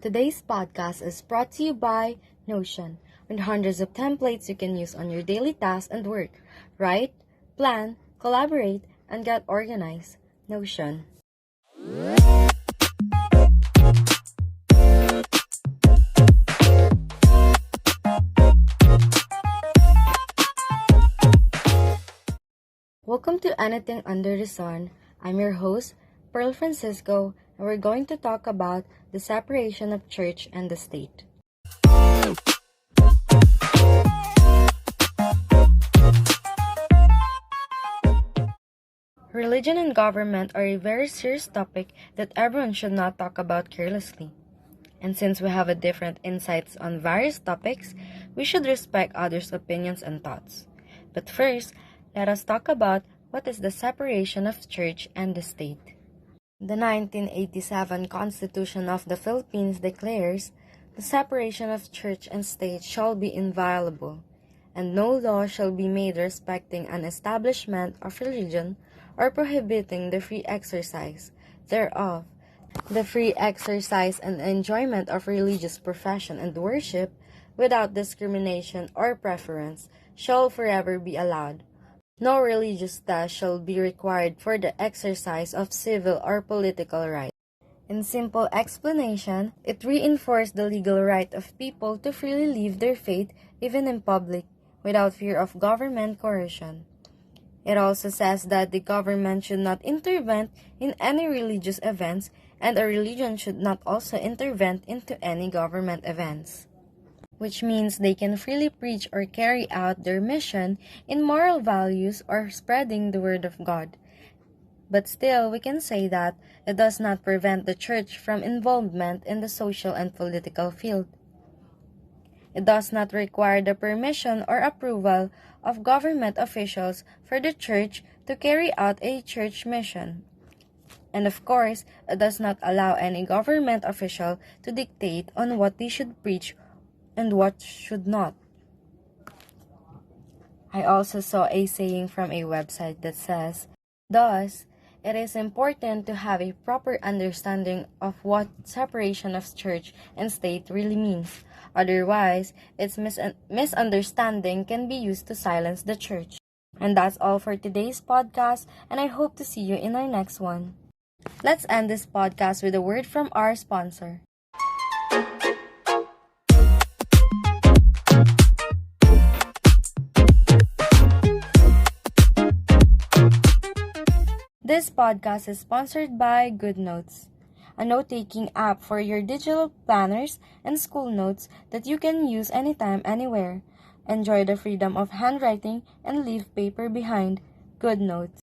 Today's podcast is brought to you by Notion, with hundreds of templates you can use on your daily tasks and work. Write, plan, collaborate, and get organized. Notion. Welcome to Anything Under the Sun. I'm your host, Pearl Francisco, and we're going to talk about the separation of church and the state. Religion and government are a very serious topic that everyone should not talk about carelessly. And since we have a different insights on various topics, we should respect others' opinions and thoughts. But first, let us talk about what is the separation of church and the state. The 1987 Constitution of the Philippines declares, "The separation of church and state shall be inviolable, and no law shall be made respecting an establishment of religion or prohibiting the free exercise thereof. The free exercise and enjoyment of religious profession and worship, without discrimination or preference, shall forever be allowed. No religious test shall be required for the exercise of civil or political rights." In simple explanation, it reinforced the legal right of people to freely live their faith even in public, without fear of government coercion. It also says that the government should not intervene in any religious events, and a religion should not also intervene into any government events, which means they can freely preach or carry out their mission in moral values or spreading the word of God. But still, we can say that it does not prevent the church from involvement in the social and political field. It does not require the permission or approval of government officials for the church to carry out a church mission. And of course, it does not allow any government official to dictate on what they should preach and what should not. I also saw a saying from a website that says, "Thus, it is important to have a proper understanding of what separation of church and state really means. Otherwise, its misunderstanding can be used to silence the church." And that's all for today's podcast, and I hope to see you in our next one. Let's end this podcast with a word from our sponsor. This podcast is sponsored by GoodNotes, a note-taking app for your digital planners and school notes that you can use anytime, anywhere. Enjoy the freedom of handwriting and leave paper behind. GoodNotes.